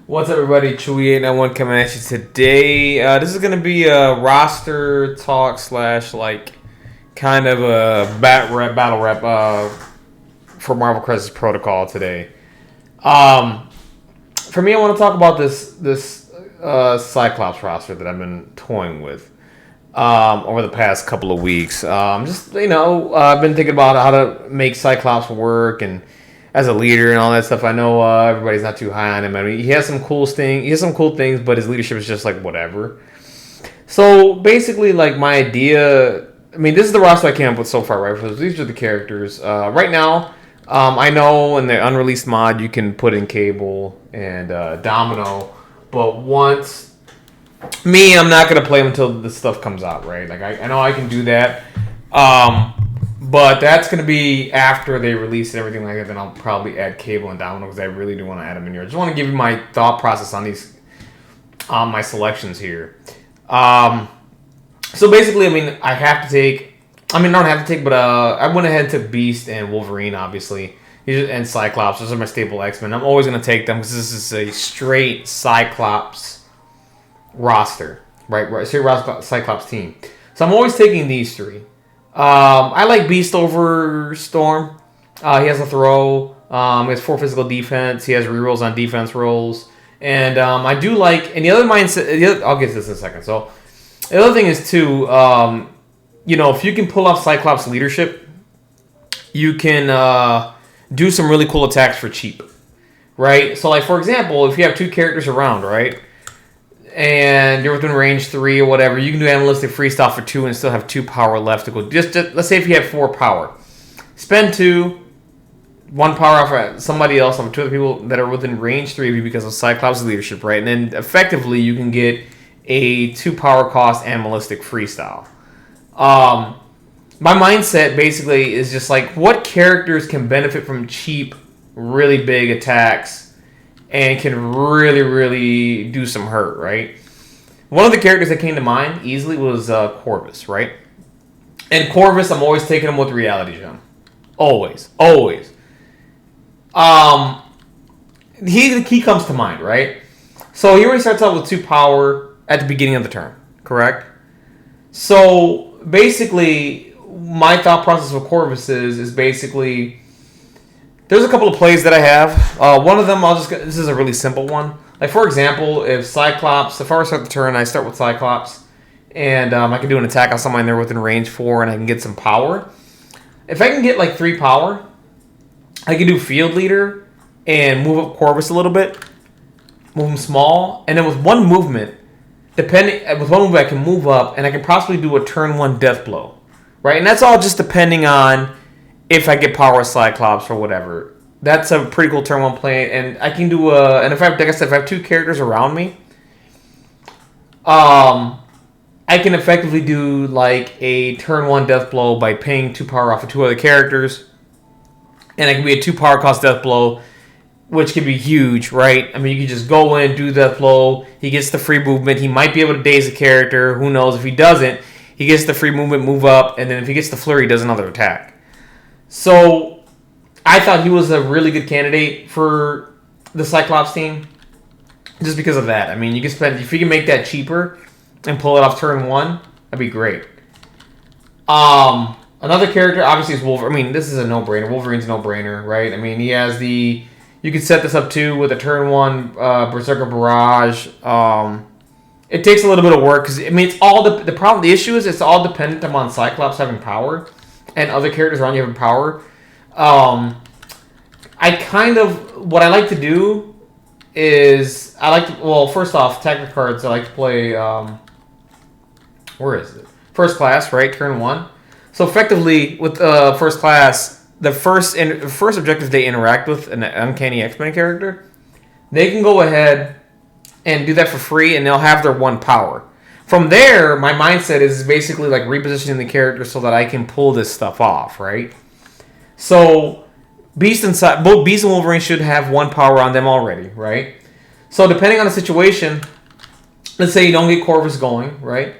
What's up, everybody? Chewy891 coming at you today. This is going to be a roster talk slash kind of a battle rep for Marvel Crisis Protocol today. For me, I want to talk about this Cyclops roster that I've been toying with over the past couple of weeks. I've been thinking about how to make Cyclops work and as a leader and all that stuff. I know everybody's not too high on him. I mean, he has some cool things, but his leadership is just like whatever. So basically, like my idea, I mean, this is the roster I came up with so far, right? So these are the characters. Right now, I know in the unreleased mod you can put in Cable and Domino, but I'm not gonna play them until this stuff comes out, right? Like I know I can do that. But that's going to be after they release and everything like that. Then I'll probably add Cable and Domino because I really do want to add them in here. I just want to give you my thought process on these, my selections here. So basically, I mean, I went ahead and took Beast and Wolverine, obviously, and Cyclops. Those are my staple X-Men. I'm always going to take them because this is a straight Cyclops roster, right? Straight Cyclops team. So I'm always taking these three. I like Beast over Storm. He has a throw. He has 4 physical defense. He has rerolls on defense rolls. And I do like... And the other mindset... I'll get to this in a second. So, the other thing is, too... if you can pull off Cyclops leadership, you can do some really cool attacks for cheap. Right? So, like, for example, if you have 2 characters around, right? And you're within range 3 or whatever, you can do animalistic freestyle for 2 and still have 2 power left to go. Just let's say if you have 4 power, spend 2, 1 power off at somebody else on 2 other people that are within range 3 of you because of Cyclops' leadership, right? And then effectively you can get a 2 power cost animalistic freestyle. My mindset basically is just like, what characters can benefit from cheap, really big attacks and can really, really do some hurt, right? One of the characters that came to mind easily was Corvus, right? And Corvus, I'm always taking him with Reality Gem. Always. He comes to mind, right? So he already starts out with 2 power at the beginning of the turn, correct? So basically, my thought process with Corvus is basically... There's a couple of plays that I have. One of them, this is a really simple one. Like, for example, if I were to start the turn, I start with Cyclops, and I can do an attack on someone there within range 4, and I can get some power. If I can get, 3 power, I can do Field Leader and move up Corvus a little bit, move him small, and then with one movement, I can move up, and I can possibly do a turn 1 Death Blow, right? And that's all just depending on if I get power Cyclops or whatever. That's a pretty cool turn 1 play, and I can do and if I have 2 characters around me, I can effectively do a turn 1 Death Blow by paying 2 power off of 2 other characters, and it can be a 2 power cost Death Blow, which can be huge, right? I mean, you can just go in, do Death Blow, he gets the free movement, he might be able to daze a character, who knows? If he doesn't, he gets the free movement, move up, and then if he gets the flurry, he does another attack. So, I thought he was a really good candidate for the Cyclops team, just because of that. I mean, if you can make that cheaper and pull it off turn 1, that'd be great. Another character, obviously, is Wolverine. I mean, this is a no-brainer. Wolverine's a no-brainer, right? I mean, he has you could set this up, too, with a turn 1 Berserker Barrage. It takes a little bit of work, because, I mean, it's all the issue is it's all dependent upon Cyclops having power and other characters around you having power. What I like to do is, first off, tactic cards, I like to play, where is it? First class, right? Turn 1. So effectively, with first class, the first objective they interact with an Uncanny X-Men character, they can go ahead and do that for free, and they'll have their 1 power. From there, my mindset is basically repositioning the character so that I can pull this stuff off, right? So, both Beast and Wolverine should have 1 power on them already, right? So, depending on the situation, let's say you don't get Corvus going, right?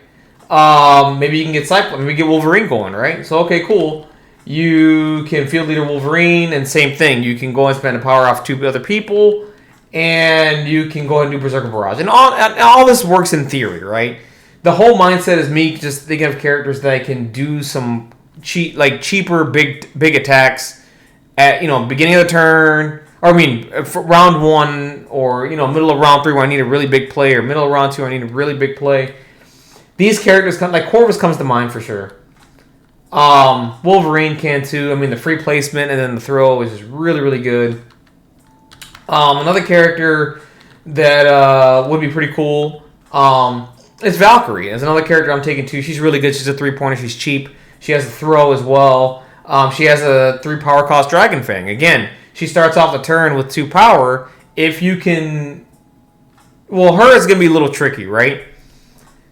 Maybe you can get Cyclops, maybe get Wolverine going, right? So, okay, cool. You can Field Leader Wolverine, and same thing. You can go and spend a power off 2 other people, and you can go ahead and do Berserker Barrage. And all this works in theory, right? The whole mindset is me just thinking of characters that can do some cheaper big attacks at beginning of the turn, or for round 1, or middle of round 3 where I need a really big play, or middle of round 2 I need a really big play. These characters like Corvus comes to mind for sure. Wolverine can too. I mean, the free placement and then the throw is just really, really good. Another character that would be pretty cool is Valkyrie. Is another character I'm taking too. She's really good. She's a 3-pointer. She's cheap. She has a throw as well. She has a 3 power cost Dragon Fang. Again, she starts off the turn with 2 power. If you can... Well, her is going to be a little tricky, right?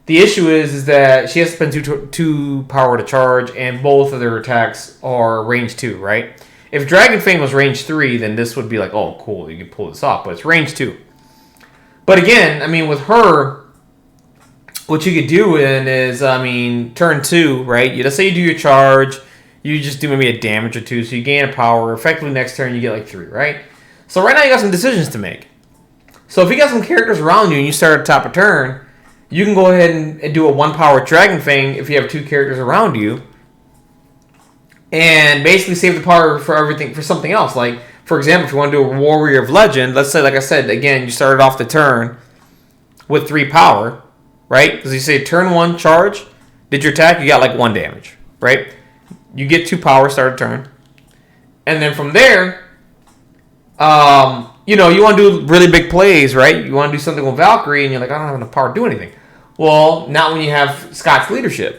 The issue is that she has to spend 2 power to charge, and both of their attacks are range 2, right? If Dragon Fang was range 3, then this would be like, oh, cool, you can pull this off, but it's range 2. But again, I mean, with her, what you could do is, turn 2, right? Let's say you do your charge, you just do maybe a damage or 2, so you gain a power. Effectively, next turn, you get like 3, right? So right now, you got some decisions to make. So if you got some characters around you and you start at the top of turn, you can go ahead and do a 1-power Dragon Fang if you have 2 characters around you, and basically save the power for something else. Like, for example, if you want to do a Warrior of Legend, let's say, like I said, again, you started off the turn with 3 power, right? Because you say turn 1, charge, did your attack, you got like 1 damage, right? You get 2 power, start a turn. And then from there, you want to do really big plays, right? You want to do something with Valkyrie, and you're like, I don't have enough power to do anything. Well, not when you have Scott's leadership.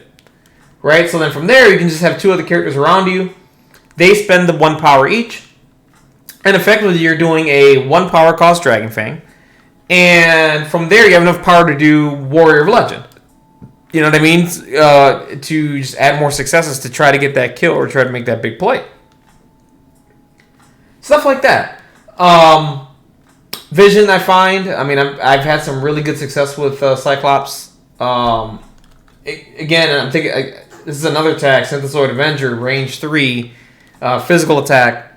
Right? So then from there, you can just have 2 other characters around you. They spend the 1 power each. And effectively, you're doing a 1 power cost Dragon Fang. And from there, you have enough power to do Warrior of Legend. You know what I mean? To just add more successes to try to get that kill or try to make that big play. Stuff like that. Vision, I find. I've had some really good success with Cyclops. Again, I'm thinking... This is another attack, Synthesoid Avenger, range 3, physical attack,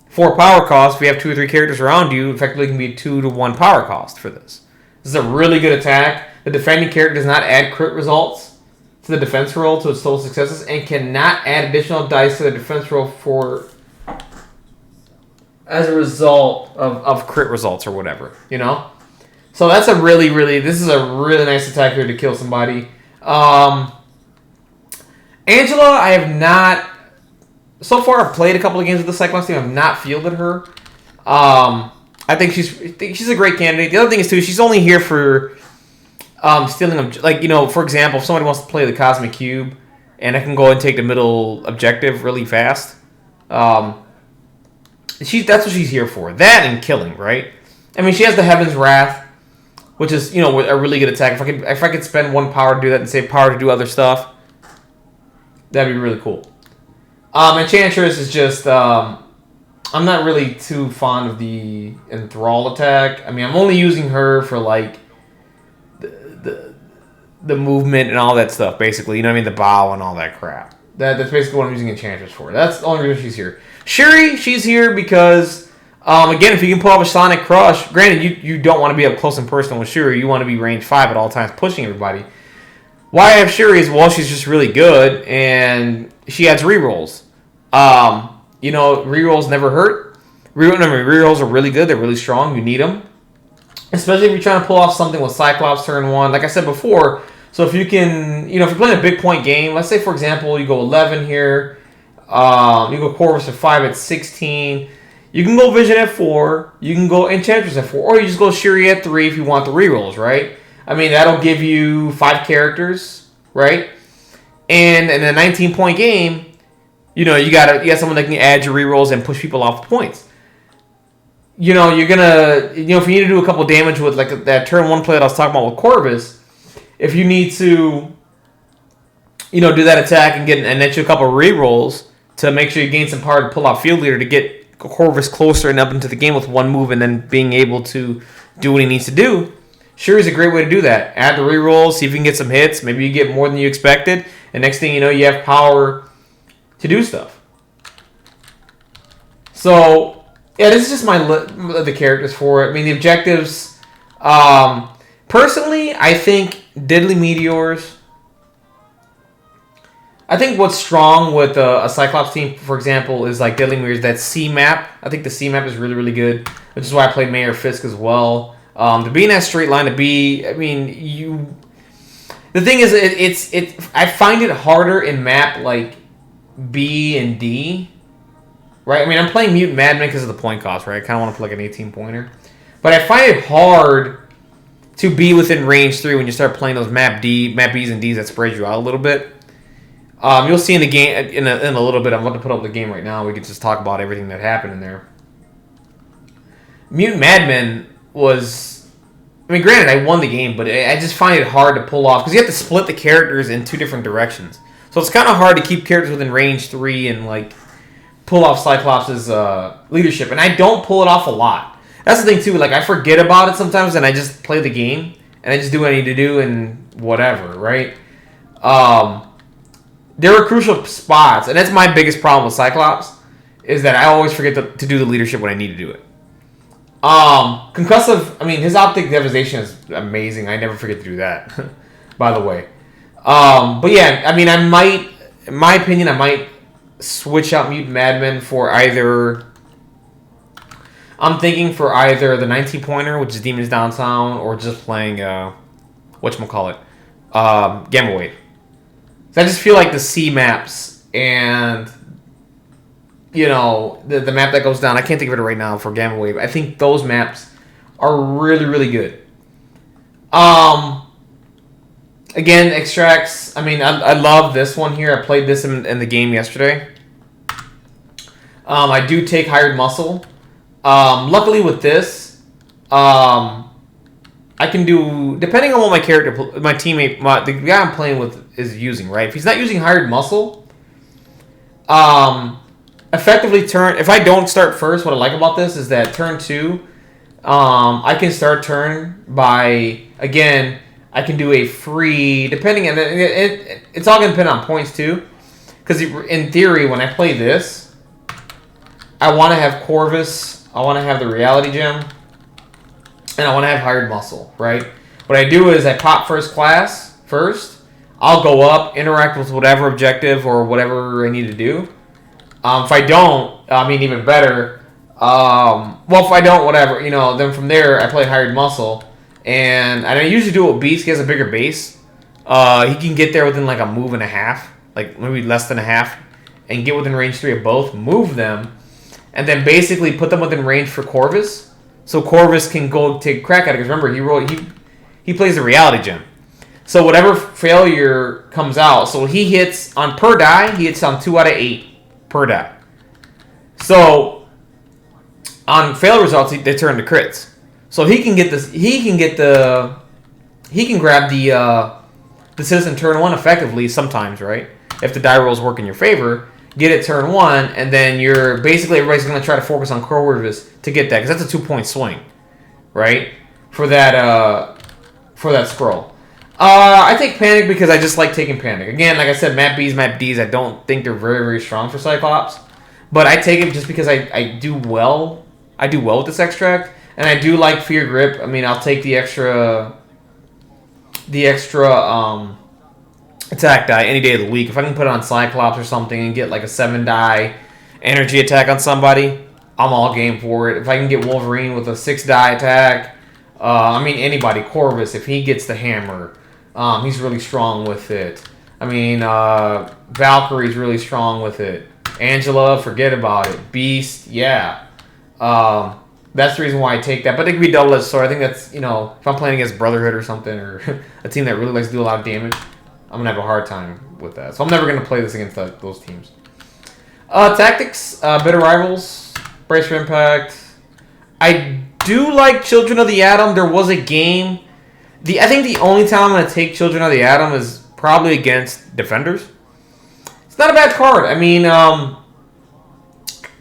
4 power cost. If you have 2 or 3 characters around you, effectively can be 2 to 1 power cost for this. This is a really good attack. The defending character does not add crit results to the defense roll to its total successes, and cannot add additional dice to the defense roll as a result of crit results or whatever, So that's this is a really nice attack here to kill somebody. Angela, I have not... So far, I've played a couple of games with the Cyclops team. I have not fielded her. I think she's a great candidate. The other thing is, too, she's only here for stealing... for example, if somebody wants to play the Cosmic Cube, and I can go and take the middle objective really fast, that's what she's here for. That and killing, right? She has the Heaven's Wrath, which is, a really good attack. If I could spend 1 power to do that and save power to do other stuff, that'd be really cool. Enchantress is just... I'm not really too fond of the Enthrall attack. I'm only using her for, the movement and all that stuff, basically. The bow and all that crap. That's basically what I'm using Enchantress for. That's the only reason she's here. Shuri, she's here because... again, if you can pull off a Sonic Crush... Granted, you don't want to be up close and personal with Shuri. You want to be range 5 at all times, pushing everybody. Why I have Shuri is, she's just really good, and she adds rerolls. Rerolls never hurt. Rerolls are really good. They're really strong. You need them. Especially if you're trying to pull off something with Cyclops turn 1. Like I said before, so if you can, if you're playing a big point game, let's say, for example, you go 11 here, you go Corvus at 5 at 16, you can go Vision at 4, you can go Enchantress at 4, or you just go Shuri at 3 if you want the rerolls, right? That'll give you 5 characters, right? And in a 19-point game, you got someone that can add your rerolls and push people off the points. You're gonna, if you need to do a couple damage with that turn 1 play that I was talking about with Corvus, if you need to, do that attack and net you a couple rerolls to make sure you gain some power to pull out Field Leader to get Corvus closer and up into the game with 1 move and then being able to do what he needs to do. Shuri's a great way to do that. Add the rerolls, see if you can get some hits. Maybe you get more than you expected. And next thing you know, you have power to do stuff. So, Yeah, this is just the characters for it. I mean, the objectives. Personally, I think Diddly Meteors. I think what's strong with a Cyclops team, for example, is like Diddly Meteors. That C map. I think the C map is really, really good, which is why I played Mayor Fisk as well. To be in that straight line, I mean, you. The thing is, I find it harder in map like B and D. Right? I mean, I'm playing Mutant Madman because of the point cost, right? I kind of want to play like an 18-pointer. But I find it hard to be within range 3 when you start playing those map Bs and Ds that spread you out a little bit. You'll see in the game, in a little bit, I'm about to put up the game right now. We can just talk about everything that happened in there. Mutant Madman was... I mean, granted, I won the game, but I just find it hard to pull off because you have to split the characters in 2 different directions. So it's kind of hard to keep characters within range 3 and, like... pull off Cyclops' leadership, and I don't pull it off a lot. That's the thing too. Like I forget about it sometimes, and I just play the game, and I just do what I need to do, and whatever, right? There are crucial spots, and that's my biggest problem with Cyclops, is that I always forget to do the leadership when I need to do it. Concussive. I mean, his optic devastation is amazing. I never forget to do that. By the way, but yeah, I mean, I might, in my opinion, switch out Mutant Madman for either... I'm thinking for either the 19-pointer, which is Demons Downtown, or just playing, whatchamacallit, Gamma Wave. So I just feel like the C maps and, you know, the map that goes down, I can't think of it right now for Gamma Wave. I think those maps are really, really good. Again, extracts. I mean, I love this one here. I played this in the game yesterday. I do take hired muscle. Luckily with this, I can do, depending on what my character, my teammate, the guy I'm playing with is using, right? If he's not using hired muscle, effectively if I don't start first, what I like about this is that turn 2, I can start turn by, again, I can do a free, depending on it's all going to depend on points too. Because in theory, when I play this, I want to have Corvus, I want to have the Reality Gem, and I want to have Hired Muscle, right? What I do is I pop first class first. I'll go up, interact with whatever objective or whatever I need to do. If I don't, I mean, even better. Well, if I don't, whatever, you know, then from there, I play Hired Muscle. And I usually do it with Beast. He has a bigger base. He can get there within like a move and a half, like maybe less than a half, and get within range 3 of both, move them, and then basically put them within range for Corvus. So Corvus can go take a crack at it. Because remember, he plays the Reality Gem. So whatever failure comes out, so he hits on per die, he hits on 2 out of 8 per die. So on fail results, they turn to crits. So he can get this. He can grab the citizen turn 1 effectively sometimes, right? If the die rolls work in your favor, get it turn 1, and then you're basically everybody's going to try to focus on Corvus to get that, because that's a 2-point swing, right? For that scroll. I take Panic because I just like taking Panic. Again, like I said, map Bs, map Ds, I don't think they're very, very strong for Cyclops, but I take it just because I do well. I do well with this extract. And I do like Fear Grip. I mean, I'll take the extra attack die any day of the week. If I can put it on Cyclops or something and get like a 7-die energy attack on somebody, I'm all game for it. If I can get Wolverine with a 6-die attack, I mean, anybody. Corvus, if he gets the hammer, he's really strong with it. I mean, Valkyrie's really strong with it. Angela, forget about it. Beast, yeah. That's the reason why I take that. But it could be double-edged sword. I think that's, you know, if I'm playing against Brotherhood or something, or a team that really likes to do a lot of damage, I'm going to have a hard time with that. So I'm never going to play this against those teams. Tactics, Bitter Rivals, Brace for Impact. I do like Children of the Atom. There was a game. I think the only time I'm going to take Children of the Atom is probably against Defenders. It's not a bad card. I mean,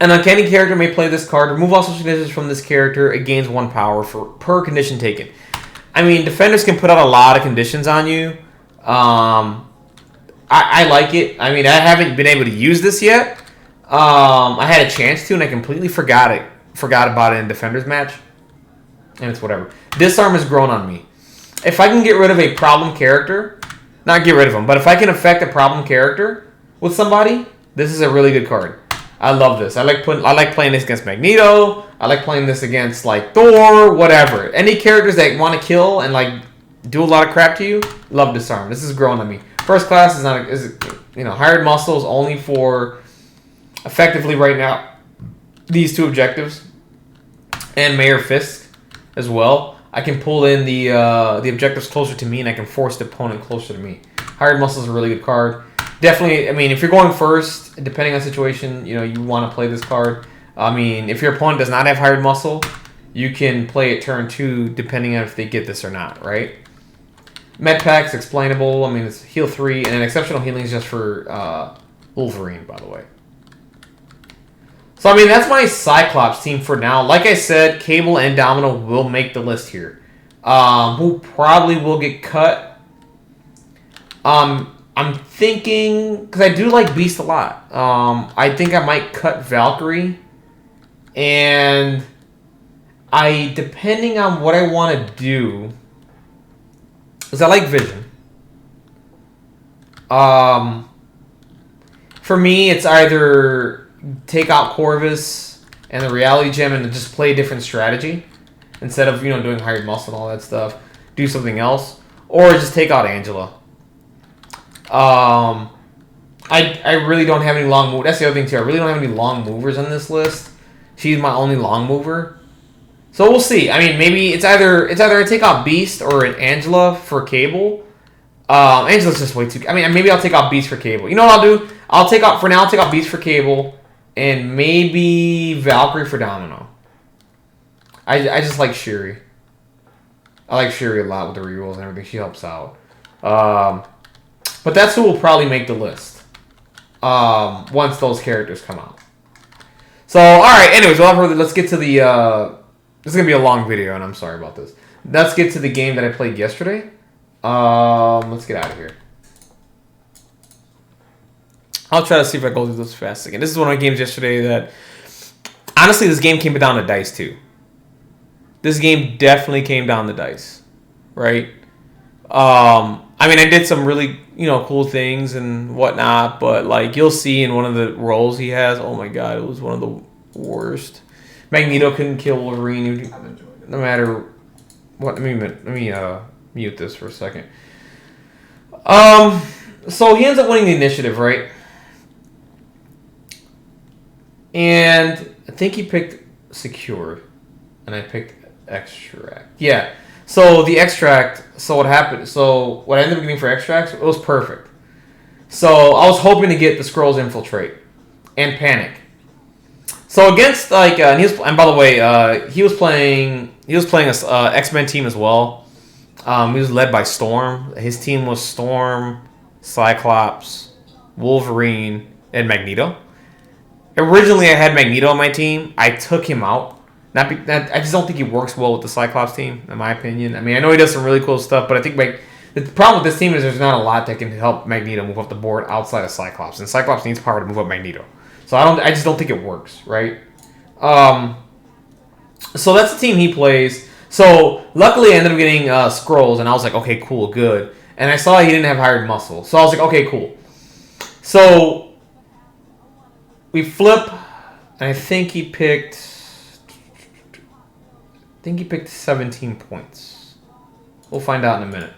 an uncanny character may play this card. Remove all social conditions from this character. It gains 1 power per condition taken. I mean, Defenders can put out a lot of conditions on you. I like it. I mean, I haven't been able to use this yet. I had a chance to, and I completely forgot it forgot about it in Defender's match. And it's whatever. Disarm has grown on me. If I can get rid of a problem character, not get rid of them, but if I can affect a problem character with somebody, this is a really good card. I love this. I like playing this against Magneto. I like playing this against like Thor, whatever. Any characters that want to kill and like do a lot of crap to you, love Disarm. This is growing on me. First class is hired muscles only for effectively right now these two objectives and Mayor Fisk as well. I can pull in the objectives closer to me and I can force the opponent closer to me. Hired muscles is a really good card. Definitely, I mean, if you're going first, depending on the situation, you want to play this card. I mean, if your opponent does not have hired muscle, you can play it turn 2 depending on if they get this or not, right? Med Pack's explainable. I mean, it's heal 3, and an exceptional healing is just for Wolverine, by the way. So, I mean, that's my Cyclops team for now. Like I said, Cable and Domino will make the list here. Who probably will get cut. I'm thinking, because I do like Beast a lot. I think I might cut Valkyrie. And depending on what I want to do, because I like Vision. For me, it's either take out Corvus and the Reality Gem and just play a different strategy. Instead of, doing hired muscle and all that stuff. Do something else. Or just take out Angela. I really don't have any long movers. That's the other thing too. I really don't have any long movers on this list. She's my only long mover. So we'll see. I mean, maybe it's either I take out Beast or an Angela for Cable. Angela's just way too. I mean, maybe I'll take out Beast for Cable. You know what I'll do? I'll take out Beast for Cable and maybe Valkyrie for Domino. I just like Shuri. I like Shuri a lot with the rerolls and everything. She helps out. But that's who will probably make the list once those characters come out. So, alright, anyways, let's get to the... this is going to be a long video, and I'm sorry about this. Let's get to the game that I played yesterday. Let's get out of here. I'll try to see if I go through this fast again. This is one of my games yesterday that... Honestly, this game came down to dice, too. This game definitely came down to dice. Right? I mean, I did some really, cool things and whatnot, but, like, you'll see in one of the roles he has, oh, my God, it was one of the worst. Magneto couldn't kill Wolverine no matter what. Let me mute this for a second. So he ends up winning the initiative, right? And I think he picked Secure, and I picked Extract. Yeah. So the Extract, so what happened, so what I ended up getting for Extracts, it was perfect. So I was hoping to get the Skrulls Infiltrate and Panic. So against, like, and by the way, he was playing a X-Men team as well. He was led by Storm. His team was Storm, Cyclops, Wolverine, and Magneto. Originally, I had Magneto on my team. I took him out. I just don't think he works well with the Cyclops team, in my opinion. I mean, I know he does some really cool stuff, but I think the problem with this team is there's not a lot that can help Magneto move up the board outside of Cyclops, and Cyclops needs power to move up Magneto. So I just don't think it works, right? So that's the team he plays. So luckily, I ended up getting Skrulls, and I was like, okay, cool, good. And I saw he didn't have hired muscle, so I was like, okay, cool. So we flip, and I think he picked 17 points. We'll find out in a minute.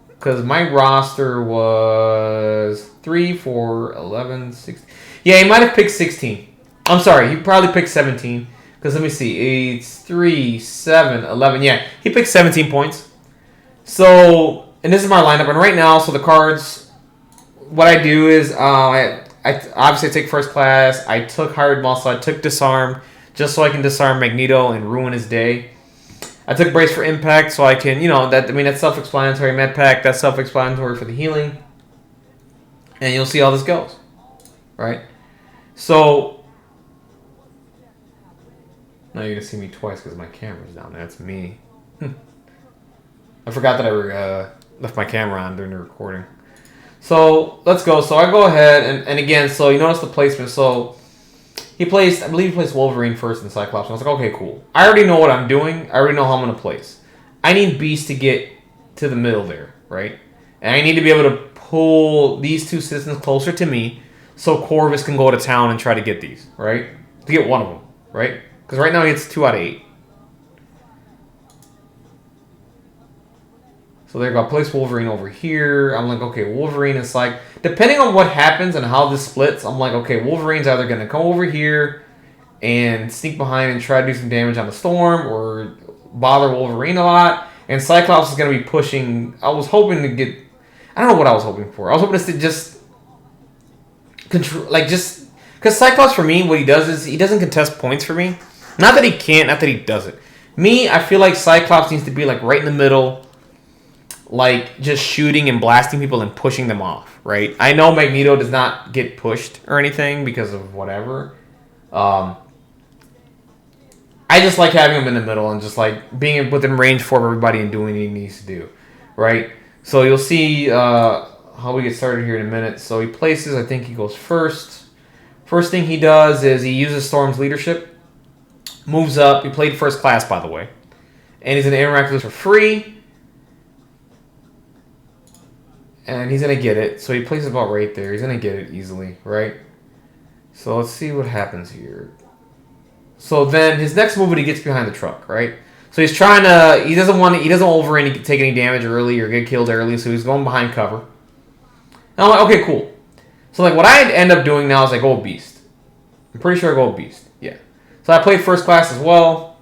Because my roster was 3, 4, 11, 16. Yeah, he might have picked 16. I'm sorry, he probably picked 17. Because let me see. 8, 3, 7, 11. Yeah, he picked 17 points. So, and this is my lineup. And right now, so the cards, what I do is, I obviously take first class. I took hired muscle. I took disarm, just so I can disarm Magneto and ruin his day. I took brace for impact, so I can, that's self-explanatory. Med pack, that's self-explanatory for the healing. And you'll see how this goes, right? So, now you're going to see me twice because my camera's down there. That's me. I forgot that I left my camera on during the recording. So, let's go. So, I go ahead, and again, so you notice the placement. So, I believe he placed Wolverine first and Cyclops. And I was like, okay, cool. I already know what I'm doing. I already know how I'm going to place. I need Beast to get to the middle there, right? And I need to be able to pull these two citizens closer to me so Corvus can go to town and try to get these, right? To get one of them, right? Because right now he gets 2 out of 8. So there you go. I place Wolverine over here. I'm like, okay, Wolverine is like... Depending on what happens and how this splits, I'm like, okay, Wolverine's either going to come over here and sneak behind and try to do some damage on the Storm or bother Wolverine a lot. And Cyclops is going to be pushing... I was hoping to get... I don't know what I was hoping for. I was hoping to just... control, like, just... Because Cyclops, for me, what he does is he doesn't contest points for me. Not that he can't, not that he doesn't. Me, I feel like Cyclops needs to be, like, right in the middle... like, just shooting and blasting people and pushing them off, right? I know Magneto does not get pushed or anything because of whatever. I just like having him in the middle and just, like, being within range for everybody and doing what he needs to do, right? So you'll see how we get started here in a minute. So he places, I think he goes first. First thing he does is he uses Storm's leadership, moves up. He played first class, by the way. And he's going to interact with us for free. And he's going to get it. So he places about right there. He's going to get it easily, right? So let's see what happens here. So then his next move, he gets behind the truck, right? So he's trying to... He doesn't want Wolverine to take any damage early or get killed early. So he's going behind cover. And I'm like, okay, cool. So like what I end up doing now is I go Beast. I'm pretty sure I go Beast. Yeah. So I played first class as well.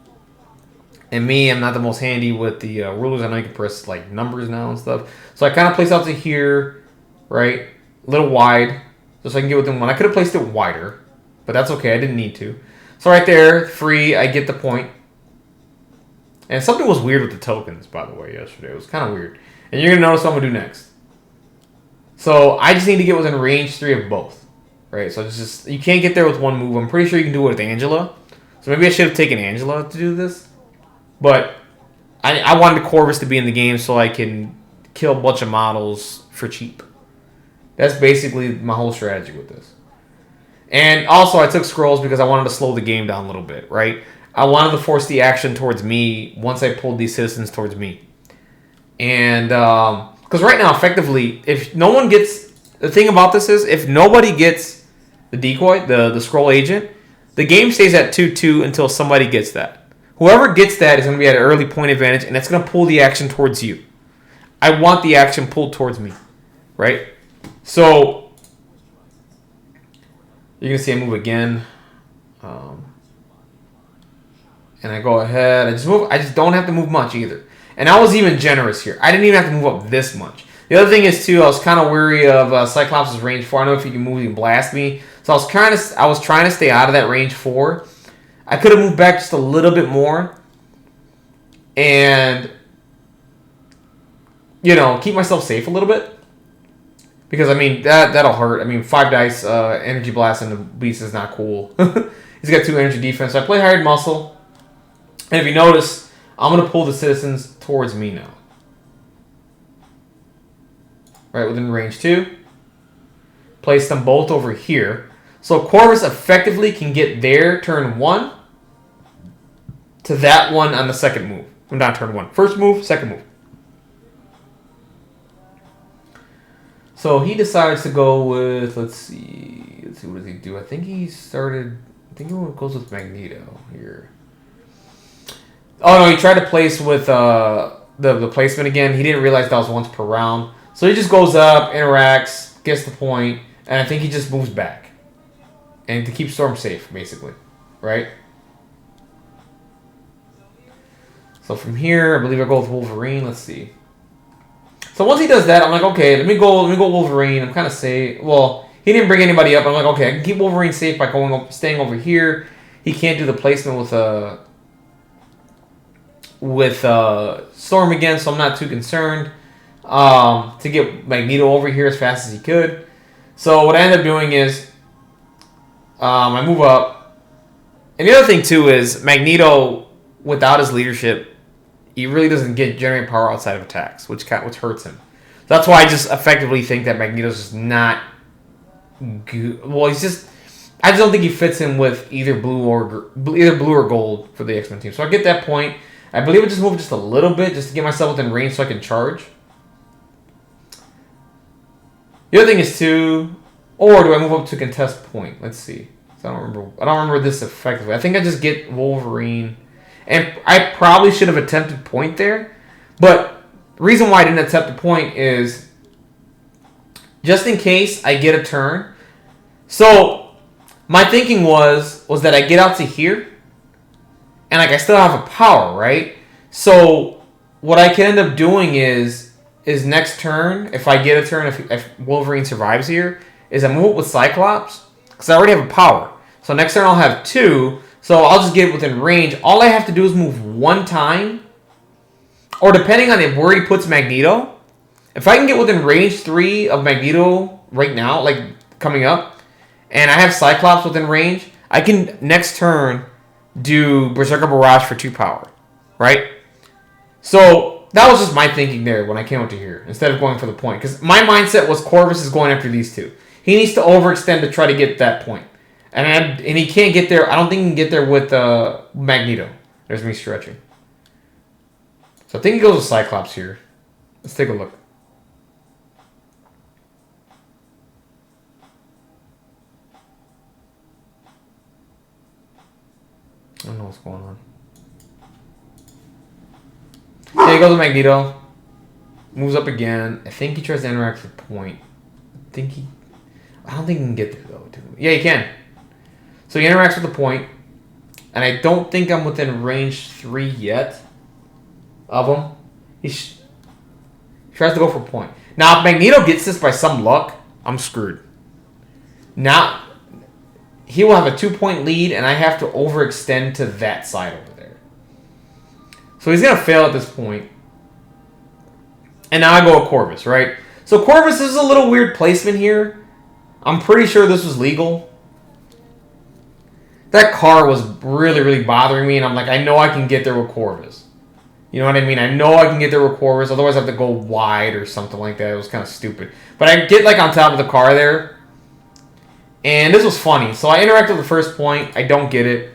And me, I'm not the most handy with the rulers. I know you can press like numbers now and stuff. So I kind of placed out to here, right? A little wide, just so I can get within one. I could have placed it wider, but that's okay. I didn't need to. So right there, free, I get the point. And something was weird with the tokens, by the way, yesterday. It was kind of weird. And you're going to notice what I'm going to do next. So I just need to get within range 3 of both, right? So it's just, you can't get there with one move. I'm pretty sure you can do it with Angela. So maybe I should have taken Angela to do this. But I wanted Corvus to be in the game so I can kill a bunch of models for cheap. That's basically my whole strategy with this. And also I took scrolls because I wanted to slow the game down a little bit, right? I wanted to force the action towards me once I pulled these citizens towards me. And, because right now, effectively, if no one gets... The thing about this is, if nobody gets the decoy, the scroll agent, the game stays at 2-2 until somebody gets that. Whoever gets that is going to be at an early point advantage, and it's going to pull the action towards you. I want the action pulled towards me, right? So, you're going to see I move again. And I go ahead. I just don't have to move much either. And I was even generous here. I didn't even have to move up this much. The other thing is, too, I was kind of wary of Cyclops' range 4. I don't know if he can move and blast me. So I was trying to stay out of that range 4. I could have moved back just a little bit more. And, you know, keep myself safe a little bit. Because, I mean, that'll hurt. I mean, 5 dice, energy blast and the beast is not cool. He's got 2 energy defense. So I play hired muscle. And if you notice, I'm going to pull the citizens towards me now. Right, within range 2. Place them both over here. So Corvus effectively can get their turn 1 to that one on the second move. Well, not turn 1. First move, second move. So he decides to go with, let's see, what does he do? I think he goes with Magneto here. Oh no, he tried to place with the placement again. He didn't realize that was once per round. So he just goes up, interacts, gets the point, and I think he just moves back. And to keep Storm safe, basically. Right? So from here, I believe I go with Wolverine. Let's see. So once he does that, I'm like, okay, let me go Wolverine. I'm kind of safe. Well, he didn't bring anybody up. I'm like, okay, I can keep Wolverine safe by staying over here. He can't do the placement with Storm again, so I'm not too concerned. To get Magneto over here as fast as he could. So what I end up doing is I move up. And the other thing too is Magneto, without his leadership, he really doesn't generate power outside of attacks, which hurts him. So that's why I just effectively think that Magneto's just not good. Well, I just don't think he fits in with either blue or gold for the X-Men team. So I get that point. I believe I just move just a little bit just to get myself within range so I can charge. The other thing is too, or do I move up to contest point? Let's see. So I don't remember this effectively. I think I just get Wolverine, and I probably should have attempted point there, but the reason why I didn't attempt the point is just in case I get a turn. So my thinking was that I get out to here, and like I still have a power, right? So what I can end up doing is next turn, if I get a turn, if Wolverine survives here, is I move it with Cyclops, because I already have a power. So next turn I'll have 2, so I'll just get it within range. All I have to do is move 1 time, or depending on where he puts Magneto, if I can get within range 3 of Magneto right now, like coming up, and I have Cyclops within range, I can next turn do Berserker Barrage for 2 power, right? So that was just my thinking there when I came up to here, instead of going for the point. Because my mindset was Corvus is going after these 2. He needs to overextend to try to get that point. And he can't get there. I don't think he can get there with Magneto. There's me stretching. So I think he goes with Cyclops here. Let's take a look. I don't know what's going on. Yeah, he goes with Magneto. Moves up again. I think he tries to interact with point. I don't think he can get there though. Yeah, he can. So he interacts with the point, and I don't think I'm within range 3 yet of him. He tries to go for point. Now, if Magneto gets this by some luck, I'm screwed. Now, he will have a 2-point lead, and I have to overextend to that side over there. So he's going to fail at this point. And now I go with Corvus, right? So Corvus is a little weird placement here. I'm pretty sure this was legal. That car was really, really bothering me, and I'm like, I know I can get there with Corvus. You know what I mean? I know I can get there with Corvus, otherwise I have to go wide or something like that. It was kind of stupid. But I get like on top of the car there, and this was funny. So I interact with the first point. I don't get it.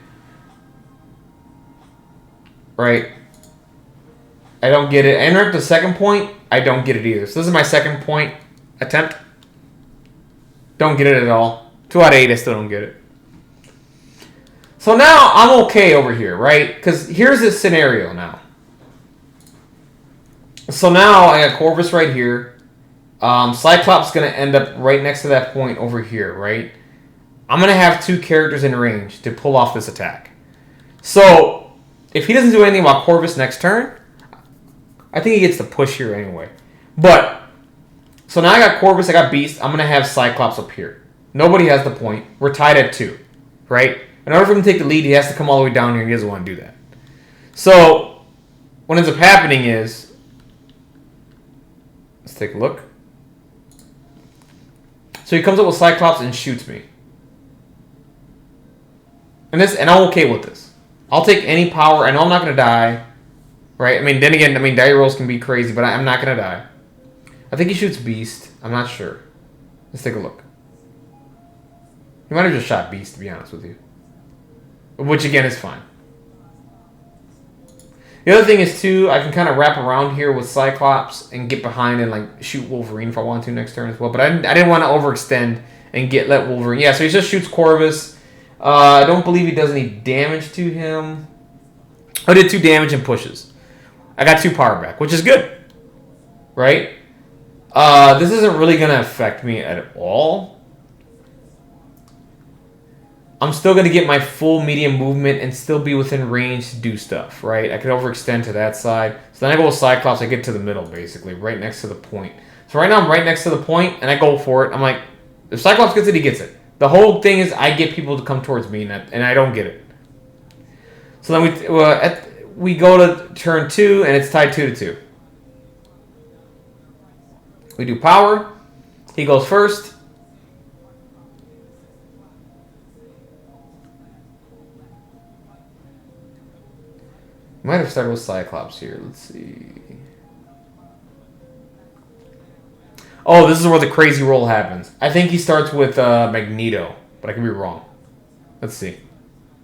Right? I don't get it. I interact with the second point. I don't get it either. So this is my second point attempt. Don't get it at all. 2 out of 8, I still don't get it. So now I'm okay over here, right? Because here's this scenario now. So now I got Corvus right here. Cyclops is going to end up right next to that point over here, right? I'm going to have 2 characters in range to pull off this attack. So if he doesn't do anything about Corvus next turn, I think he gets the push here anyway. But, so now I got Corvus, I got Beast. I'm going to have Cyclops up here. Nobody has the point. We're tied at 2, right? In order for him to take the lead, he has to come all the way down here, and he doesn't want to do that. So, what ends up happening is, let's take a look. So he comes up with Cyclops and shoots me. And I'm okay with this. I'll take any power. I know I'm not going to die. Right? I mean, then again, die rolls can be crazy, but I'm not going to die. I think he shoots Beast. I'm not sure. Let's take a look. He might have just shot Beast, to be honest with you. Which, again, is fine. The other thing is, too, I can kind of wrap around here with Cyclops and get behind and, like, shoot Wolverine if I want to next turn as well. But I didn't want to overextend and let Wolverine... Yeah, so he just shoots Corvus. I don't believe he does any damage to him. I did 2 damage and pushes. I got 2 power back, which is good. Right? This isn't really going to affect me at all. I'm still going to get my full medium movement and still be within range to do stuff, right? I could overextend to that side. So then I go with Cyclops. I get to the middle, basically, right next to the point. So right now I'm right next to the point, and I go for it. I'm like, if Cyclops gets it, he gets it. The whole thing is I get people to come towards me, and I don't get it. So then we go to turn 2, and it's tied 2-2. We do power. He goes first. Might have started with Cyclops here. Let's see. Oh, this is where the crazy roll happens. I think he starts with Magneto, but I could be wrong. Let's see.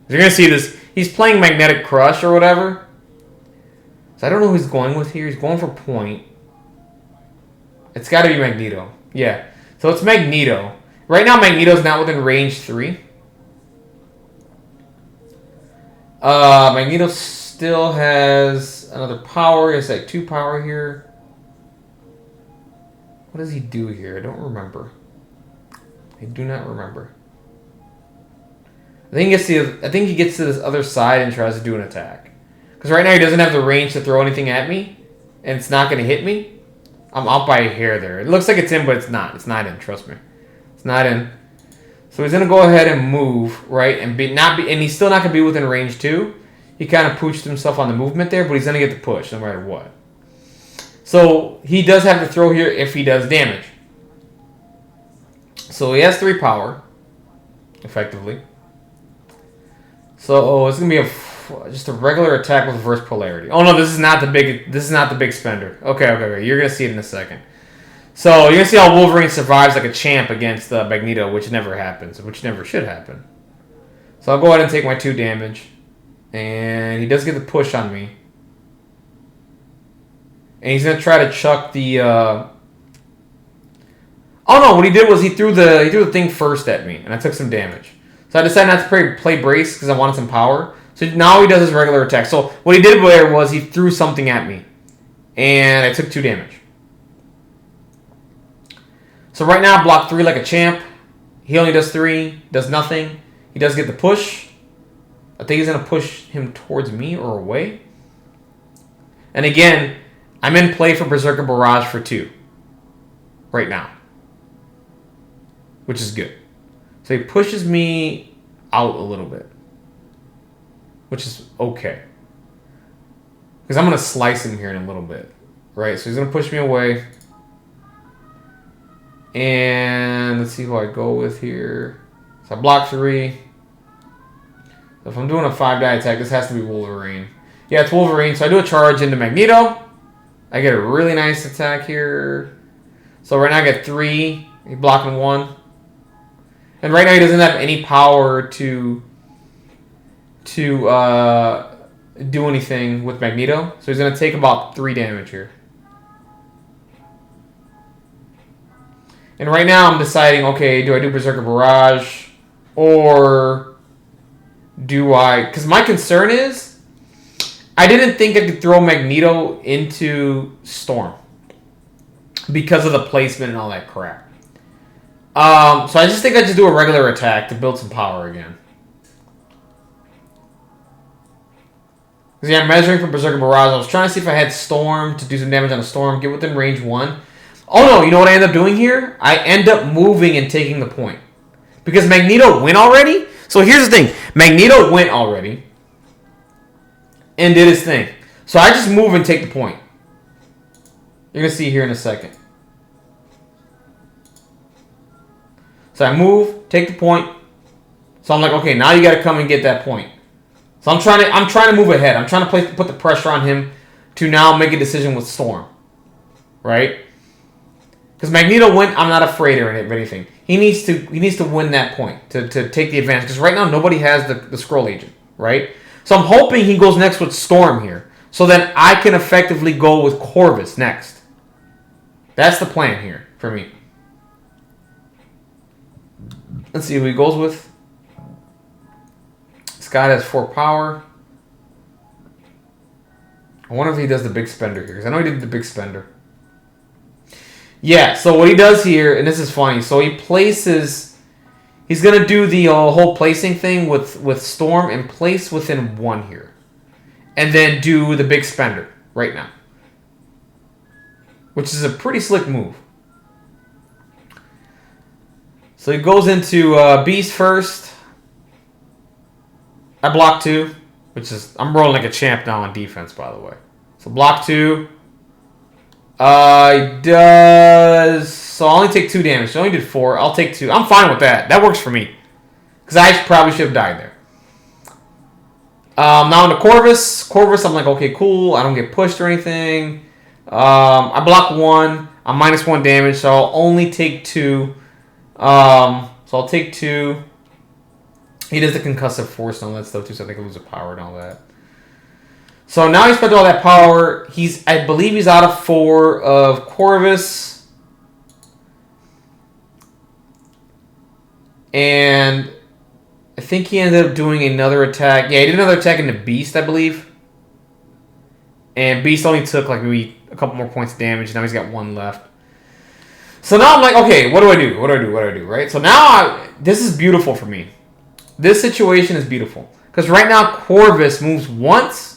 You're going to see this. He's playing Magnetic Crush or whatever. So I don't know who he's going with here. He's going for point. It's got to be Magneto. Yeah. So it's Magneto. Right now, Magneto's not within range 3. Magneto still has another power. He has like 2 power here. What does he do here? I don't remember. I do not remember. I think he gets to this other side and tries to do an attack. Because right now he doesn't have the range to throw anything at me. And it's not going to hit me. I'm out by a hair there. It looks like it's in, but it's not. It's not in, trust me. It's not in. So he's going to go ahead and move, right? And he's still not going to be within range 2. He kind of pooched himself on the movement there, but he's going to get the push no matter what. So he does have to throw here if he does damage. So he has 3 power, effectively. So it's gonna be just a regular attack with reverse polarity. Oh no, this is not the big spender. Okay. You're gonna see it in a second. So you're gonna see how Wolverine survives like a champ against Magneto, which never happens, which never should happen. So I'll go ahead and take my 2 damage, and he does get the push on me, and he's gonna try to chuck the. Oh no! What he did was he threw the thing first at me, and I took some damage. So I decided not to play brace because I wanted some power. So now he does his regular attack. So what he did there was he threw something at me. And I took 2 damage. So right now I block 3 like a champ. He only does 3. Does nothing. He does get the push. I think he's going to push him towards me or away. And again, I'm in play for Berserker Barrage for 2. Right now. Which is good. So he pushes me out a little bit. Which is okay. Because I'm going to slice him here in a little bit. Right? So he's going to push me away. And let's see who I go with here. So I block 3. So if I'm doing a 5-die attack, this has to be Wolverine. Yeah, it's Wolverine. So I do a charge into Magneto. I get a really nice attack here. So right now I get 3. He's blocking 1. And right now he doesn't have any power to do anything with Magneto. So he's going to take about 3 damage here. And right now I'm deciding, okay, do I do Berserker Barrage? Or do I... Because my concern is, I didn't think I could throw Magneto into Storm. Because of the placement and all that crap. So I just think I just do a regular attack to build some power again. Because yeah, I'm measuring for Berserker Barrage. I was trying to see if I had Storm to do some damage on a Storm, get within range 1. Oh no, you know what I end up doing here? I end up moving and taking the point. Because Magneto went already. So here's the thing. Magneto went already. And did his thing. So I just move and take the point. You're going to see here in a second. So I move, take the point. So I'm like, okay, now you got to come and get that point. So I'm trying to move ahead. I'm trying to put the pressure on him to now make a decision with Storm. Right? Because Magneto went, I'm not afraid of anything. He needs to win that point to take the advantage. Because right now nobody has the Skrull Agent, right? So I'm hoping he goes next with Storm here. So then I can effectively go with Corvus next. That's the plan here for me. Let's see who he goes with. Scott has 4 power. I wonder if he does the big spender here. Because I know he did the big spender. Yeah, so what he does here, and this is funny. So he places... He's going to do the whole placing thing with Storm and place within 1 here. And then do the big spender right now. Which is a pretty slick move. So he goes into Beast first. I block 2, which is... I'm rolling like a champ now on defense, by the way. So block 2. He does... So I only take 2 damage. So I only did 4. I'll take 2. I'm fine with that. That works for me. Because I probably should have died there. Now into Corvus. Corvus, I'm like, okay, cool. I don't get pushed or anything. I block 1. I'm -1 damage, so I'll only take 2. So I'll take 2. He does the concussive force and all that stuff too, so I think he'll lose the power and all that. So now he spent all that power. I believe he's out of 4 of Corvus. And I think he ended up doing another attack. Yeah, he did another attack into Beast, I believe. And Beast only took like maybe a couple more points of damage. Now he's got 1 left. So now I'm like, okay, what do I do? What do I do? Right? So now this is beautiful for me. This situation is beautiful. Because right now Corvus moves once.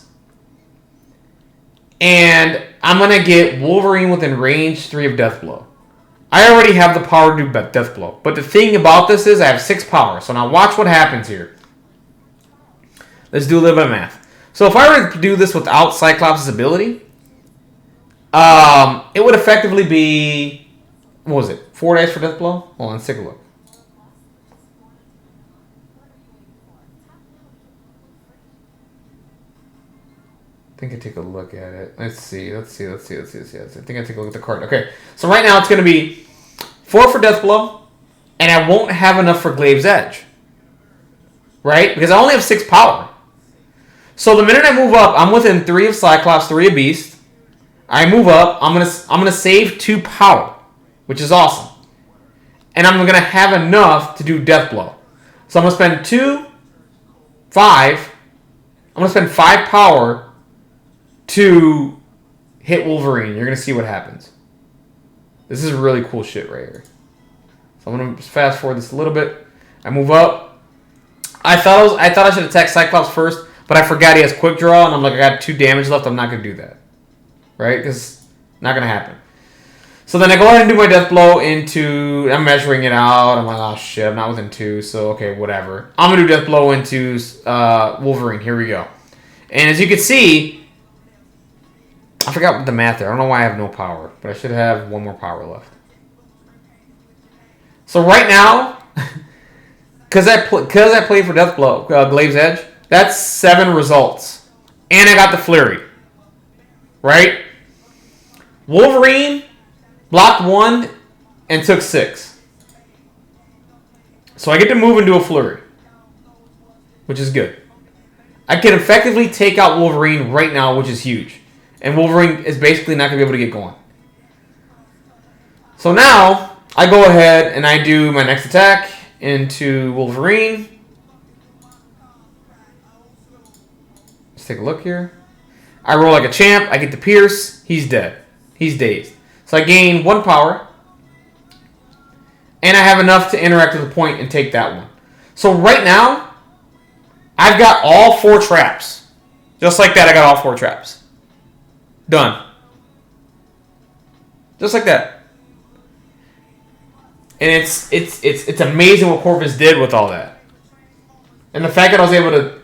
And I'm going to get Wolverine within range 3 of Death Blow. I already have the power to do Death Blow. But the thing about this is I have 6 power. So now watch what happens here. Let's do a little bit of math. So if I were to do this without Cyclops' ability, it would effectively be, what was it, 4 dice for Death Blow? Hold on, let's take a look. I think I take a look at it. Let's see. I think I take a look at the card. Okay, so right now it's going to be 4 for Death Blow, and I won't have enough for Glaive's Edge. Right? Because I only have 6 power. So the minute I move up, I'm within 3 of Cyclops, 3 of Beast. I move up, I'm gonna save 2 power, which is awesome. And I'm gonna have enough to do Death Blow. So I'm gonna spend 2, 5. I'm gonna spend 5 power to hit Wolverine. You're gonna see what happens. This is really cool shit right here. So I'm gonna fast forward this a little bit. I move up. I thought I should attack Cyclops first, but I forgot he has quick draw, and I'm like, I got 2 damage left. I'm not gonna do that, right? Because not gonna happen. So then I go ahead and do my Death Blow into. I'm measuring it out. I'm like, oh shit, I'm not within 2, so okay, whatever. I'm gonna do Death Blow into Wolverine. Here we go. And as you can see, I forgot the math there. I don't know why I have no power, but I should have 1 more power left. So right now, because I played for Death Blow, Glaive's Edge, that's 7 results, and I got the Flurry. Right? Wolverine blocked 1 and took 6. So I get to move and do a Flurry, which is good. I can effectively take out Wolverine right now, which is huge. And Wolverine is basically not going to be able to get going. So now, I go ahead and I do my next attack into Wolverine. Let's take a look here. I roll like a champ. I get the pierce. He's dead. He's dazed. So I gain 1 power. And I have enough to interact with the point and take that one. So right now, I've got all 4 traps. Just like that, I got all 4 traps. Done. Just like that. And it's amazing what Corvus did with all that. And the fact that I was able to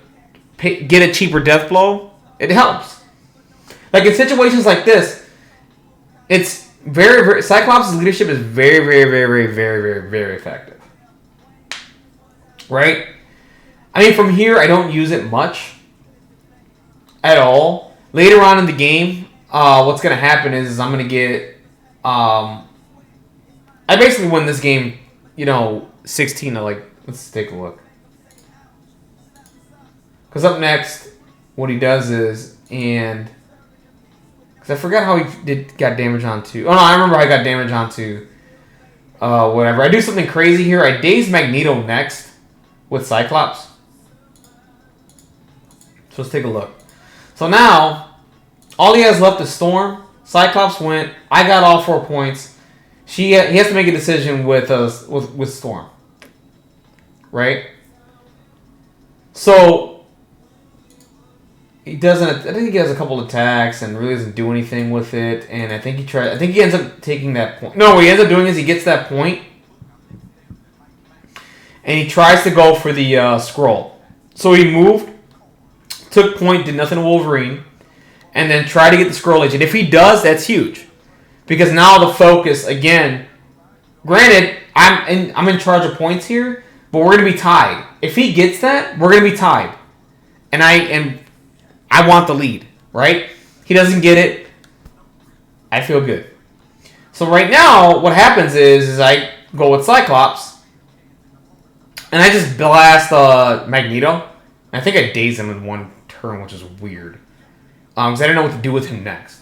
get a cheaper Death Blow, it helps. Like in situations like this, it's very Cyclops' leadership is very effective. Right? I mean, from here, I don't use it much at all. Later on in the game, what's going to happen is I'm going to get... I basically win this game, 16 to like... Let's take a look. Because up next, what he does is... Because I forgot how he got damage onto... Oh, no, I remember how I got damage onto... whatever. I do something crazy here. I daze Magneto next with Cyclops. So let's take a look. So now... All he has left is Storm. Cyclops went. I got all 4 points. He has to make a decision with Storm. Right? So he doesn't. I think he has a couple attacks and really doesn't do anything with it. And I think he ends up taking that point. No, what he ends up doing is he gets that point, and he tries to go for the scroll. So he moved, took point, did nothing to Wolverine. And then try to get the scroll agent. If he does, that's huge. Because now the focus, again... Granted, I'm in charge of points here, but we're going to be tied. If he gets that, we're going to be tied. And I want the lead, right? He doesn't get it. I feel good. So right now, what happens is I go with Cyclops. And I just blast Magneto. I think I dazed him in one turn, which is weird. Because I didn't know what to do with him next.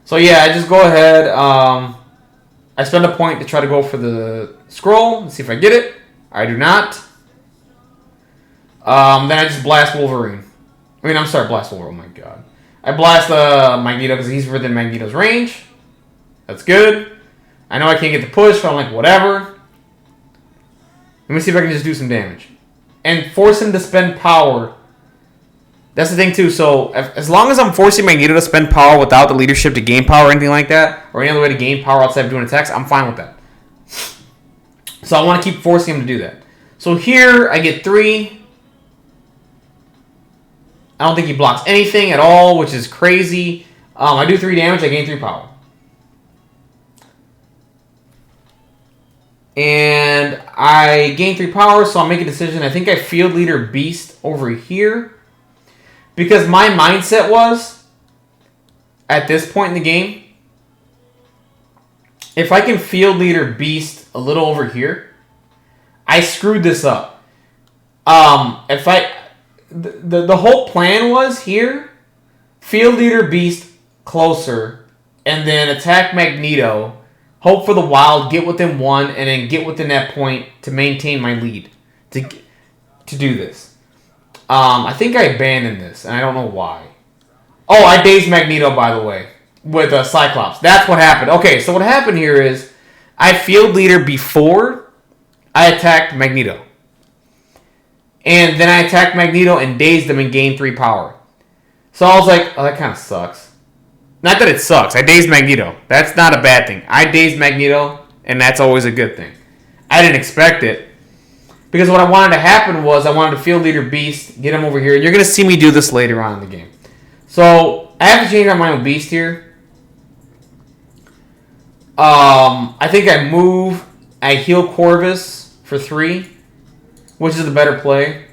So yeah, I just go ahead. I spend a point to try to go for the scroll and see if I get it. I do not. Then I just blast Wolverine. I mean, I'm sorry, blast Wolverine. Oh my god. I blast Magneto because he's within Magneto's range. That's good. I know I can't get the push, but I'm like, whatever. Let me see if I can just do some damage. And force him to spend power. That's the thing, too. So, as long as I'm forcing Magneto to spend power without the leadership to gain power or anything like that, or any other way to gain power outside of doing attacks, I'm fine with that. So, I want to keep forcing him to do that. So, here, I get 3. I don't think he blocks anything at all, which is crazy. I do 3 damage, I gain 3 power. And I gain 3 power, so I'll make a decision. I think I Field Leader Beast over here. Because my mindset was, at this point in the game, if I can Field Leader Beast a little over here, I screwed this up. The whole plan was here, Field Leader Beast closer, and then attack Magneto, hope for the wild, get within 1, and then get within that point to maintain my lead, to do this. I think I abandoned this, and I don't know why. Oh, I dazed Magneto, by the way, with Cyclops. That's what happened. Okay, so what happened here is I Field Leader before I attacked Magneto. And then I attacked Magneto and dazed him and gained 3 power. So I was like, oh, that kind of sucks. Not that it sucks. I dazed Magneto. That's not a bad thing. I dazed Magneto, and that's always a good thing. I didn't expect it. Because what I wanted to happen was I wanted to Field Leader Beast, get him over here. You're going to see me do this later on in the game. So, I have to change my mind with Beast here. I think I move. I heal Corvus for 3, which is the better play.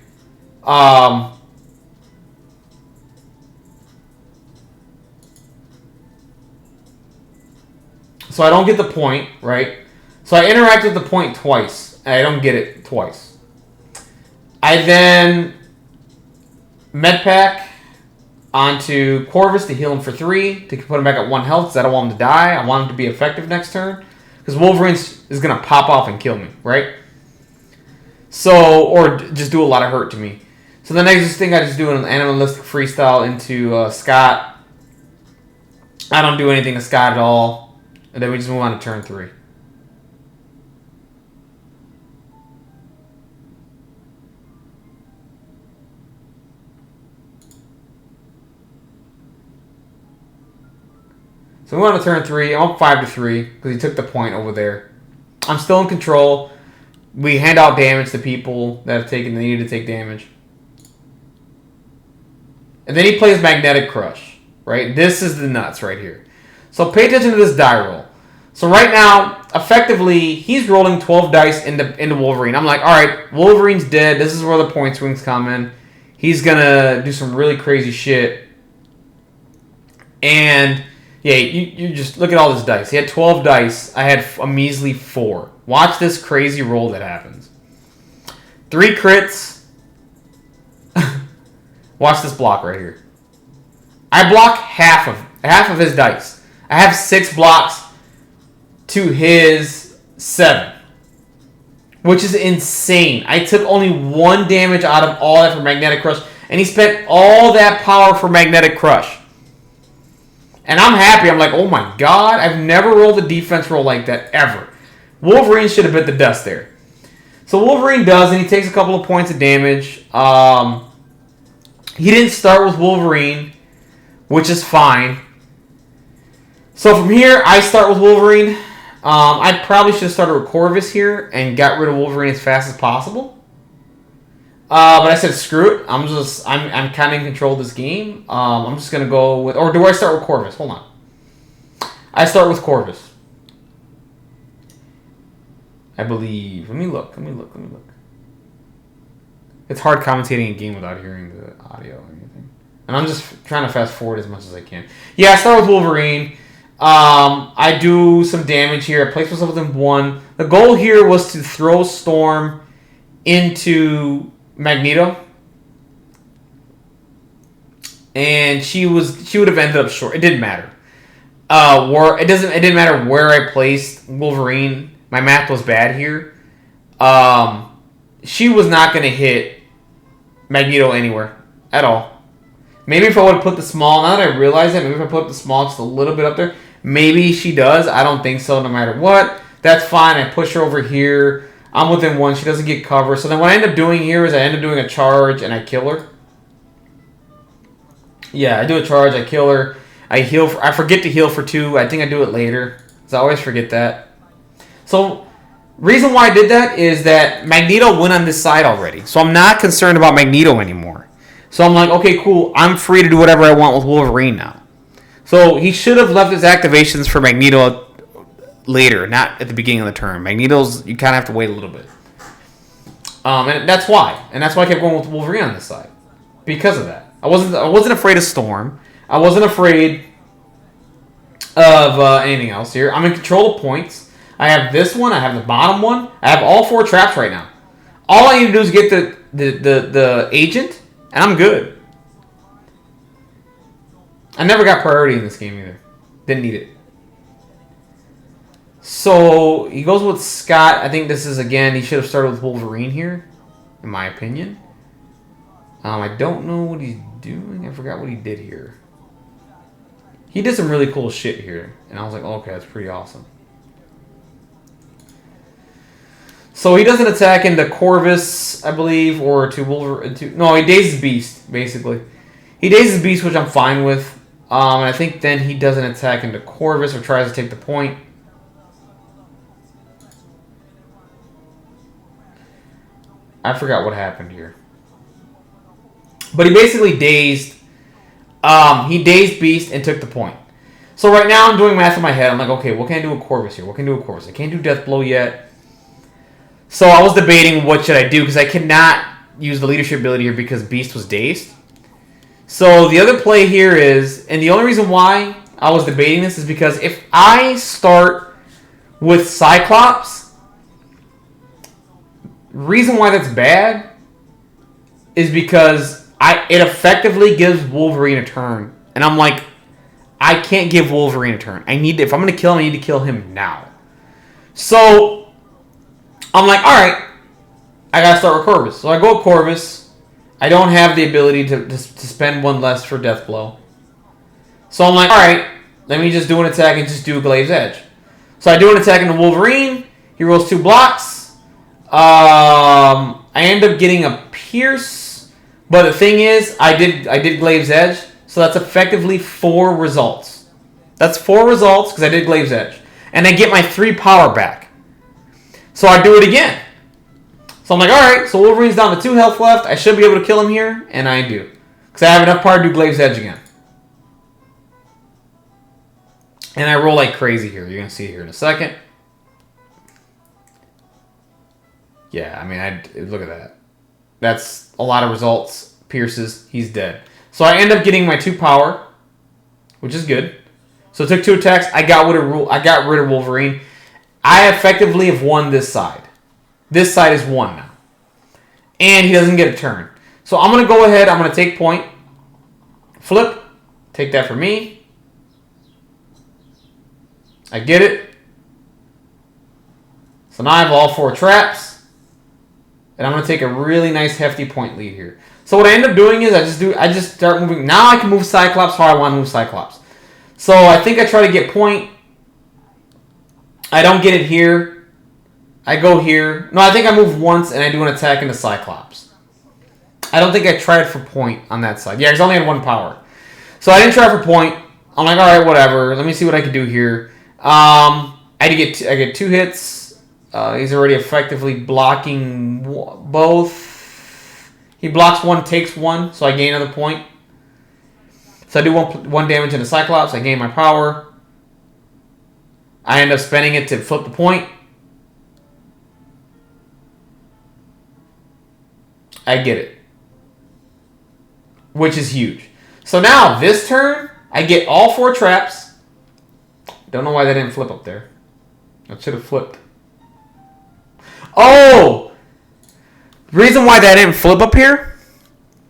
So I don't get the point, right? So I interact with the point twice. I don't get it twice. I then Medpack onto Corvus to heal him for 3, to put him back at 1 health because I don't want him to die. I want him to be effective next turn. Because Wolverine is going to pop off and kill me, right? So, or just do a lot of hurt to me. So the next thing I just do an animalistic freestyle into Scott. I don't do anything to Scott at all. And then we just move on to turn 3. So we went on to turn 3. I'm up 5-3 because he took the point over there. I'm still in control. We hand out damage to people that have taken. They needed to take damage. And then he plays Magnetic Crush. Right? This is the nuts right here. So pay attention to this die roll. So right now, effectively, he's rolling 12 dice into Wolverine. I'm like, all right, Wolverine's dead. This is where the point swings come in. He's going to do some really crazy shit. And yeah, you just look at all this dice. He had 12 dice. I had a measly 4. Watch this crazy roll that happens. 3 crits. Watch this block right here. I block half of his dice. I have 6 blocks to his 7. Which is insane. I took only 1 damage out of all that for Magnetic Crush. And he spent all that power for Magnetic Crush. And I'm happy. I'm like, oh my god, I've never rolled a defense roll like that, ever. Wolverine should have bit the dust there. So Wolverine does, and he takes a couple of points of damage. He didn't start with Wolverine, which is fine. So from here, I start with Wolverine. I probably should have started with Corvus here and got rid of Wolverine as fast as possible. But I said, screw it. I'm kind of in control of this game. I'm just going to go with... Or do I start with Corvus? Hold on. I start with Corvus. I believe. Let me look. It's hard commentating a game without hearing the audio or anything. And I'm just trying to fast forward as much as I can. Yeah, I start with Wolverine. I do some damage here. I place myself within 1. The goal here was to throw Storm into Magneto. And she would have ended up short. It didn't matter. It didn't matter where I placed Wolverine. My math was bad here. She was not going to hit Magneto anywhere at all. Maybe if I would have put the small, now that I realize that, maybe if I put the small just a little bit up there, maybe she does. I don't think so, no matter what. That's fine. I push her over here. I'm within one. She doesn't get cover. So then what I end up doing here is I end up doing a charge and I kill her. Yeah, I do a charge. I kill her. I heal. I forget to heal for 2. I think I do it later. Because I always forget that. So, reason why I did that is that Magneto went on this side already. So I'm not concerned about Magneto anymore. So I'm like, okay, cool. I'm free to do whatever I want with Wolverine now. So he should have left his activations for Magneto later, not at the beginning of the turn. Magneto's, you kind of have to wait a little bit. And that's why. And that's why I kept going with Wolverine on this side. Because of that. I wasn't afraid of Storm. I wasn't afraid of anything else here. I'm in control of points. I have this one. I have the bottom one. I have all 4 traps right now. All I need to do is get the agent, and I'm good. I never got priority in this game either. Didn't need it. So he goes with Scott. I think this is, again, he should have started with Wolverine here, in my opinion. I don't know what he's doing. I forgot what he did here. He did some really cool shit here. And I was like, oh, okay, that's pretty awesome. So he doesn't attack into Corvus, I believe, or to Wolverine. No, he dazes Beast, basically. He dazes Beast, which I'm fine with. And I think then he doesn't attack into Corvus or tries to take the point. I forgot what happened here. But he basically dazed. He dazed Beast and took the point. So right now I'm doing math in my head. I'm like, okay, what can I do with Corvus here? What can I do with Corvus? I can't do Death Blow yet. So I was debating what should I do because I cannot use the leadership ability here because Beast was dazed. So the other play here is, and the only reason why I was debating this is because if I start with Cyclops, reason why that's bad is because it effectively gives Wolverine a turn. And I'm like, I can't give Wolverine a turn. If I'm going to kill him, I need to kill him now. So, I'm like, alright, I got to start with Corvus. So I go with Corvus. I don't have the ability to spend 1 less for Death Blow. So I'm like, alright, let me just do an attack and just do a Glaive's Edge. So I do an attack into Wolverine. He rolls 2 blocks. I end up getting a Pierce. But the thing is, I did Glaive's Edge, so that's effectively 4 results. That's 4 results because I did Glaive's Edge. And I get my 3 power back. So I do it again. So I'm like, alright, so Wolverine's down to 2 health left. I should be able to kill him here, and I do. Because I have enough power to do Glaive's Edge again. And I roll like crazy here. You're going to see it here in a second. Yeah, I mean, look at that. That's a lot of results. Pierces. He's dead. So I end up getting my 2 power, which is good. So it took 2 attacks. I got rid of Wolverine. I effectively have won this side. This side is won now. And he doesn't get a turn. So I'm going to go ahead. I'm going to take point. Flip. Take that for me. I get it. So now I have all 4 traps. And I'm going to take a really nice hefty point lead here. So what I end up doing is I just start moving. Now I can move Cyclops how I want to move Cyclops. So I think I try to get point. I don't get it here. I go here. No, I think I move once and I do an attack into Cyclops. I don't think I tried for point on that side. Yeah, because I only had 1 power. So I didn't try for point. I'm like, alright, whatever. Let me see what I can do here. I get 2 hits. He's already effectively blocking both. He blocks 1, takes 1, so I gain another point. So I do one damage into Cyclops. I gain my power. I end up spending it to flip the point. I get it. Which is huge. So now, this turn, I get all 4 traps. Don't know why that didn't flip up there. That should have flipped. Oh! The reason why that didn't flip up here,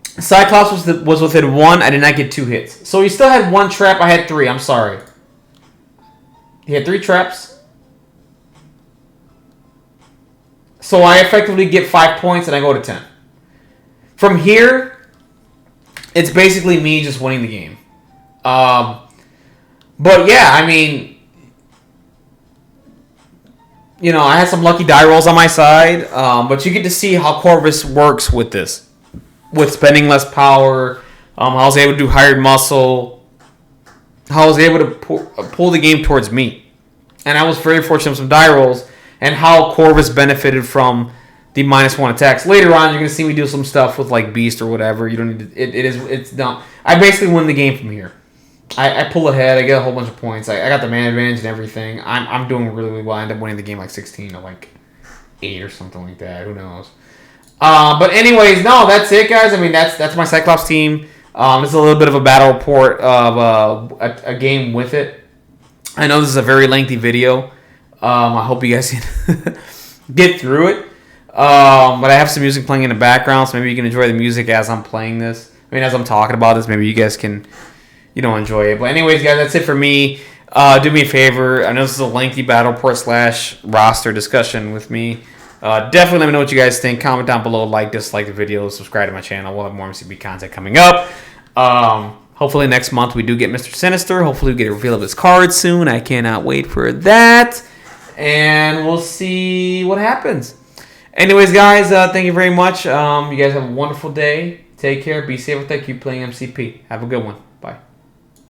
Cyclops was within 1. I did not get 2 hits. So he still had 1 trap. I had 3. I'm sorry. He had 3 traps. So I effectively get 5 points and I go to 10. From here, it's basically me just winning the game. But yeah, I mean, you know, I had some lucky die rolls on my side, but you get to see how Corvus works with this. With spending less power, how I was able to do hired muscle, how I was able to pull the game towards me. And I was very fortunate with some die rolls, and how Corvus benefited from the -1 attacks. Later on, you're going to see me do some stuff with like Beast or whatever. You don't need to, it's dumb. I basically win the game from here. I pull ahead. I get a whole bunch of points. I got the man advantage and everything. I'm doing really, really well. I end up winning the game like 16 or like 8 or something like that. Who knows? But anyways, no, that's it, guys. I mean, that's my Cyclops team. This is a little bit of a battle report of a game with it. I know this is a very lengthy video. I hope you guys can get through it. But I have some music playing in the background, so maybe you can enjoy the music as I'm playing this. I mean, as I'm talking about this, maybe you guys can, enjoy it. But anyways, guys, that's it for me. Do me a favor. I know this is a lengthy battle report / roster discussion with me. Definitely let me know what you guys think. Comment down below, like, dislike the video, subscribe to my channel. We'll have more MCB content coming up. Hopefully next month we do get Mr. Sinister. Hopefully we get a reveal of his card soon. I cannot wait for that. And we'll see what happens. Anyways, guys, thank you very much. You guys have a wonderful day. Take care. Be safe with that. Keep playing MCP. Have a good one.